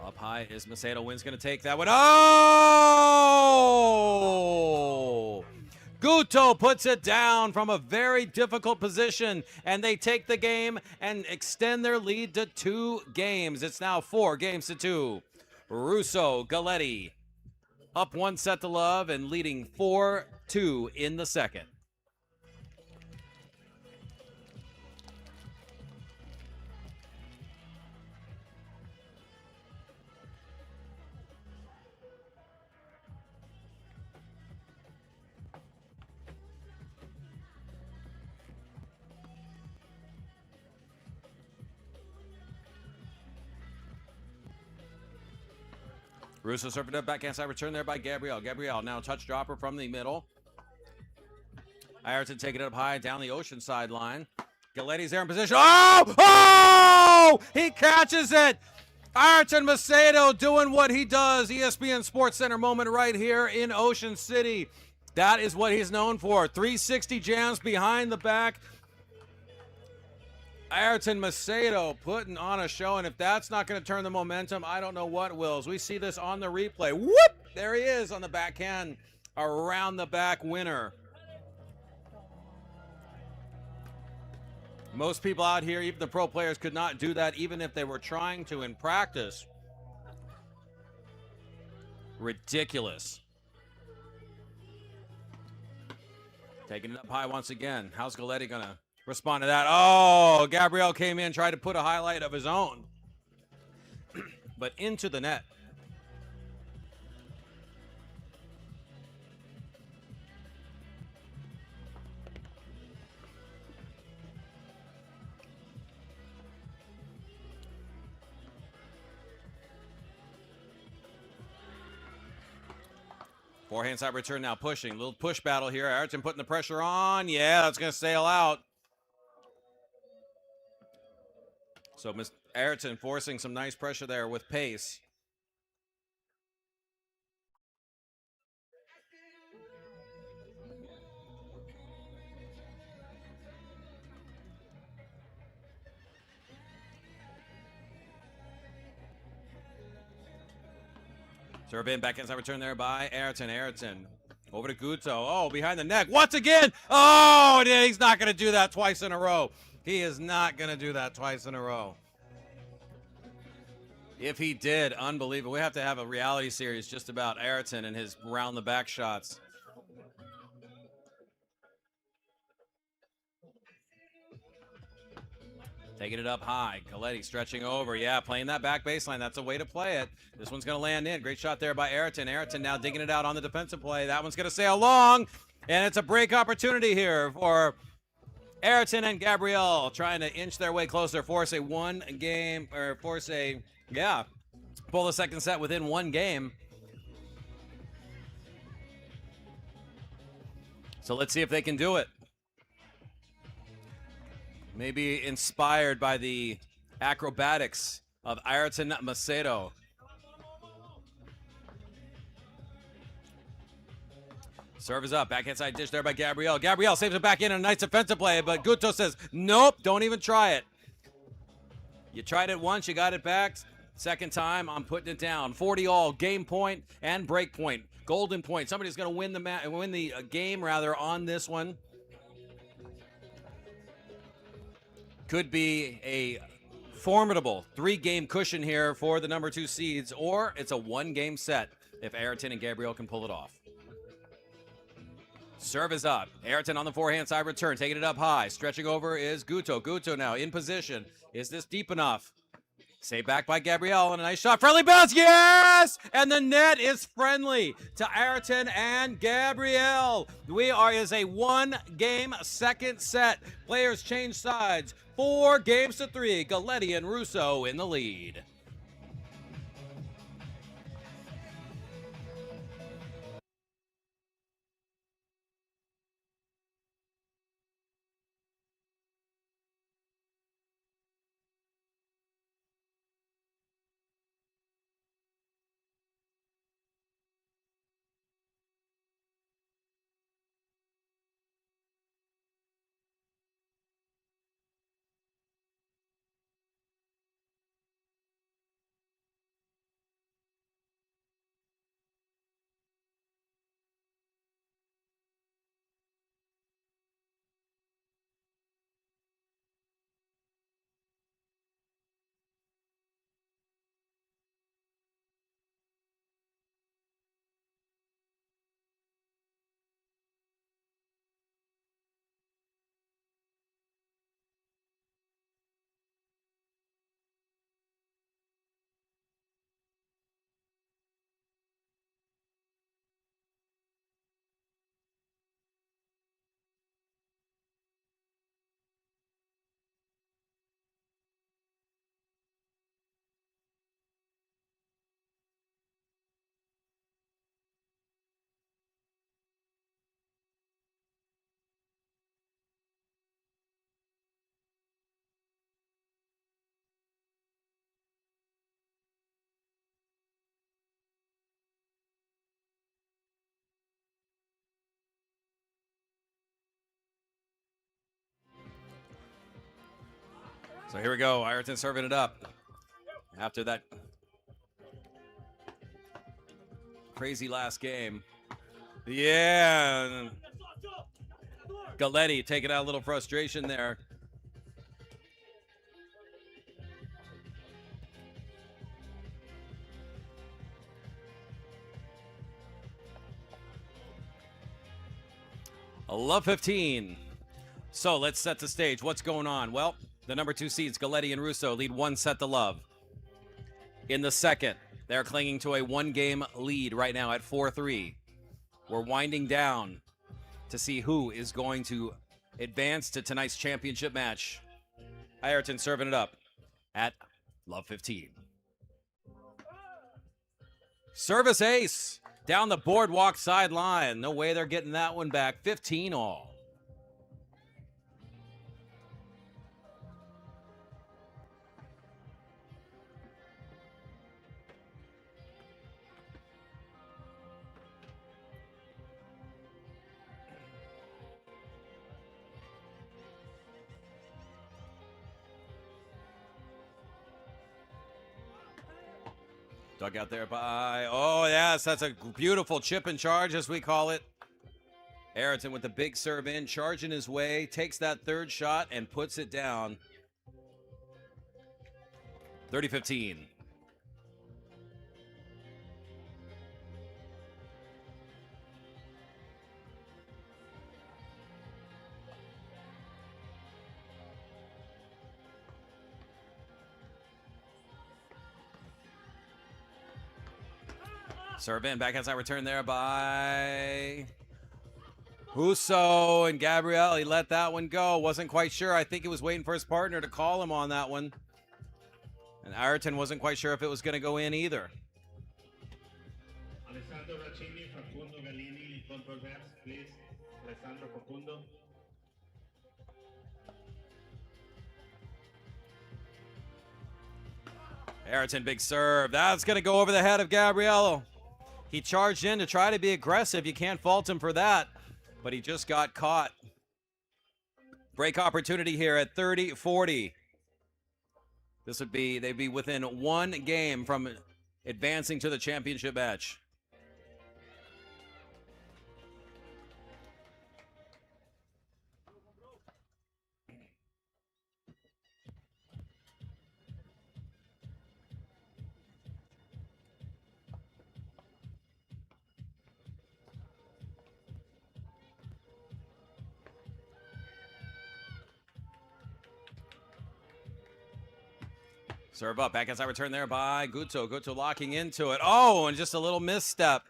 Up high is Macedo. Wynn's going to take that one. Oh! Guto puts it down from a very difficult position, and they take the game and extend their lead to 2 games. It's now 4 games to 2. Russo, Galletti up 1 set to love and leading 4-2 in the second. Russo serving up, backhand side return there by Gabriel. Gabriel now touch dropper from the middle. Ayrton taking it up high down the ocean sideline. Galletti's there in position. Oh! Oh! He catches it! Ayrton Macedo doing what he does. ESPN Sports Center moment right here in Ocean City. That is what he's known for. 360 jams behind the back. Ayrton Macedo putting on a show, and if that's not going to turn the momentum, I don't know what will. As we see this on the replay. Whoop! There he is on the backhand. Around the back winner. Most people out here, even the pro players, could not do that even if they were trying to in practice. Ridiculous. Taking it up high once again. How's Galletti going to respond to that? Oh, Gabriel came in, tried to put a highlight of his own. But into the net. Forehand side return now pushing. A little push battle here. Ayrton putting the pressure on. Yeah, that's going to sail out. So Ayrton forcing some nice pressure there with pace. Serve in, back inside return there by Ayrton. Ayrton over to Guto. Oh, behind the neck. Once again. Oh, he's not going to do that twice in a row. He is not going to do that twice in a row. If he did, unbelievable. We have to have a reality series just about Ayrton and his round the back shots. Taking it up high. Galletti stretching over. Yeah, playing that back baseline. That's a way to play it. This one's going to land in. Great shot there by Ayrton. Ayrton now digging it out on the defensive play. That one's going to sail long. And it's a break opportunity here for Ayrton and Gabriel trying to inch their way closer. Pull the second set within one game. So let's see if they can do it. Maybe inspired by the acrobatics of Ayrton Macedo. Serve is up. Backhand side dish there by Gabriel. Gabriel saves it back in a nice defensive play, but Guto says, nope, don't even try it. You tried it once, you got it back. Second time, I'm putting it down. 40 all, game point and break point. Golden point. Somebody's going to win the game on this one. Could be a formidable 3-game cushion here for the number 2 seeds, or it's a 1-game set if Ayrton and Gabriel can pull it off. Serve is up. Ayrton on the forehand side return, taking it up high. Stretching over is Guto. Guto now in position. Is this deep enough? Saved back by Gabriel, and a nice shot. Friendly bounce, yes! And the net is friendly to Ayrton and Gabriel. Is a 1-game second set. Players change sides. 4 games to 3. Galletti and Russo in the lead. So here we go. Ayrton serving it up after that crazy last game. Yeah. Galletti taking out a little frustration there. Love 15. So let's set the stage. What's going on? Well, the number 2 seeds, Galletti and Russo, lead 1 set to love. In the second, they're clinging to a 1-game lead right now at 4-3. We're winding down to see who is going to advance to tonight's championship match. Ayrton serving it up at love 15. Service ace down the boardwalk sideline. No way they're getting that one back. 15 all. Dug out there by, oh yes, that's a beautiful chip and charge as we call it. Ayrton with the big serve in, charging his way, takes that third shot and puts it down. 30-15. Serve in, back outside return there by Russo and Gabriel. He let that one go. Wasn't quite sure. I think he was waiting for his partner to call him on that one. And Ayrton wasn't quite sure if it was going to go in either. Alessandro Raccini, Facundo Gallini, control depth, please. Alessandro Facundo. Ayrton, big serve. That's going to go over the head of Gabriello. He charged in to try to be aggressive. You can't fault him for that. But he just got caught. Break opportunity here at 30-40. This would be, they'd be within 1 game from advancing to the championship match. Serve up, back inside return there by Guto. Guto locking into it. Oh, and just a little misstep.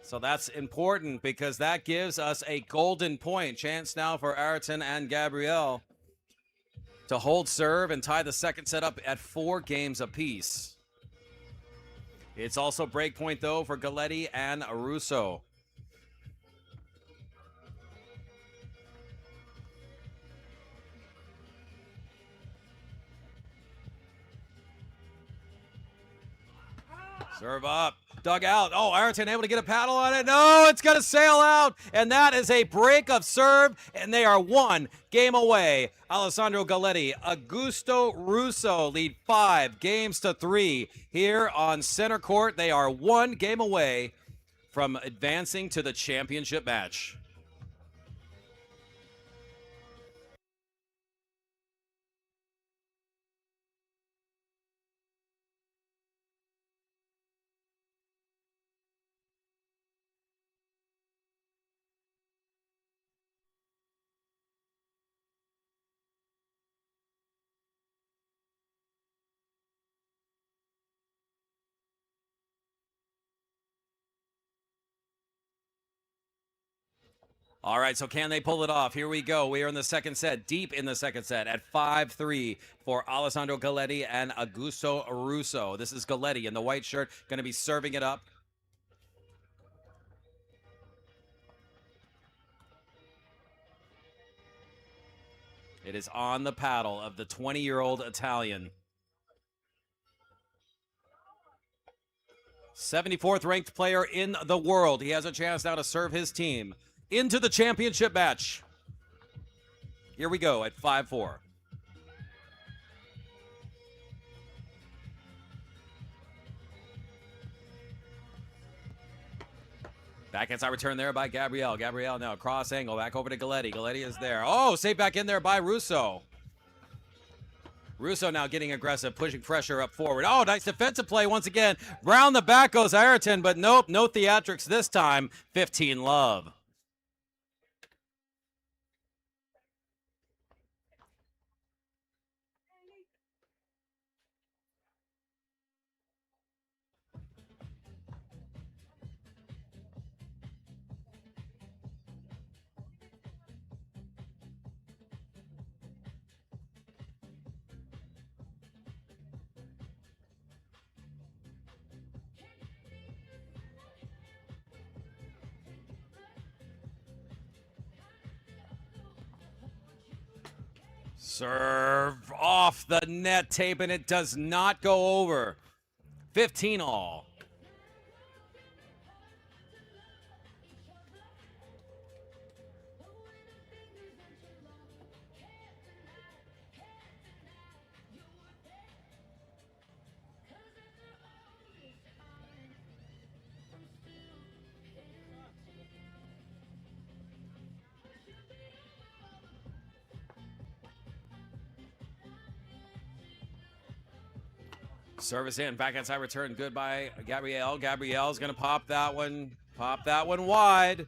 So that's important because that gives us a golden point. Chance now for Ayrton and Gabriel to hold serve and tie the second set up at 4 games apiece. It's also break point, though, for Galletti and Russo. Serve up, dug out. Oh, Ayrton able to get a paddle on it. No, it's going to sail out. And that is a break of serve, and they are 1 game away. Alessandro Galletti, Augusto Russo lead 5 games to 3 here on center court. They are 1 game away from advancing to the championship match. All right, so can they pull it off? Here we go. We are in the second set, deep in the second set at 5-3 for Alessandro Galletti and Augusto Russo. This is Galletti in the white shirt, going to be serving it up. It is on the paddle of the 20-year-old Italian. 74th ranked player in the world. He has a chance now to serve his team into the championship match. Here we go at 5-4. Back inside return there by Gabrielle. Gabrielle now cross angle back over to Galletti. Galletti is there. Oh, saved back in there by Russo. Russo now getting aggressive, pushing pressure up forward. Oh, nice defensive play once again. Round the back goes Ayrton, but nope, no theatrics this time. 15-love. Serve off the net tape, and it does not go over. 15-all. Service in, back outside return, good by Gabrielle. Gabrielle's gonna pop that one wide.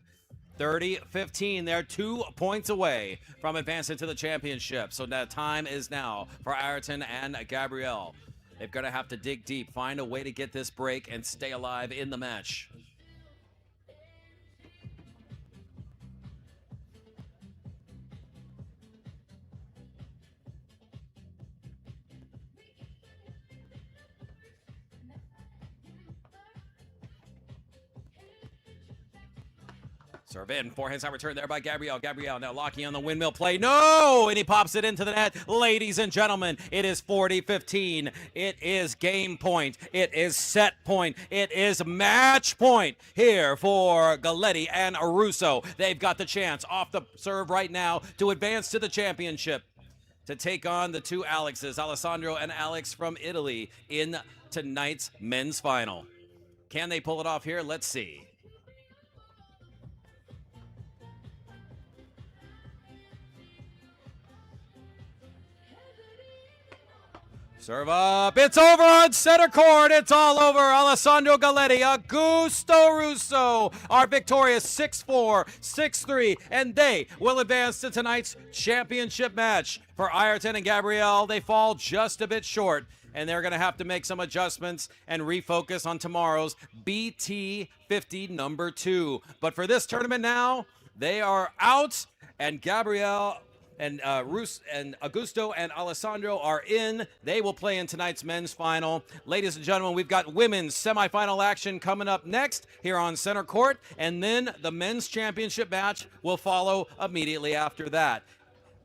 30-15, they're 2 points away from advancing to the championship. So the time is now for Ayrton and Gabrielle. They're gonna have to dig deep, find a way to get this break and stay alive in the match. Serve in, forehand side return there by Gabrielle. Gabrielle now locking on the windmill play. No! And he pops it into the net. Ladies and gentlemen, it is 40-15. It is game point. It is set point. It is match point here for Galletti and Russo. They've got the chance off the serve right now to advance to the championship, to take on the two Alexes, Alessandro and Alex from Italy, in tonight's men's final. Can they pull it off here? Let's see. Serve up. It's over on center court. It's all over. Alessandro Galletti, Augusto Russo are victorious 6-4, 6-3, and they will advance to tonight's championship match. For Ayrton and Gabrielle, they fall just a bit short, and they're going to have to make some adjustments and refocus on tomorrow's BT50 number 2. But for this tournament now, they are out, and Gabrielle and Augusto and Alessandro are in. They will play in tonight's men's final. Ladies and gentlemen, we've got women's semifinal action coming up next here on center court, and then the men's championship match will follow immediately after that.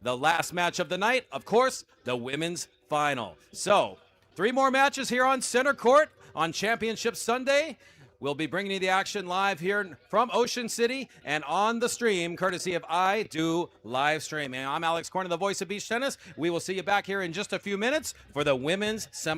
The last match of the night, of course, the women's final. So 3 more matches here on center court on Championship Sunday. We'll be bringing you the action live here from Ocean City and on the stream, courtesy of I Do Live Streaming. I'm Alex Corner, the voice of beach tennis. We will see you back here in just a few minutes for the women's semifinal.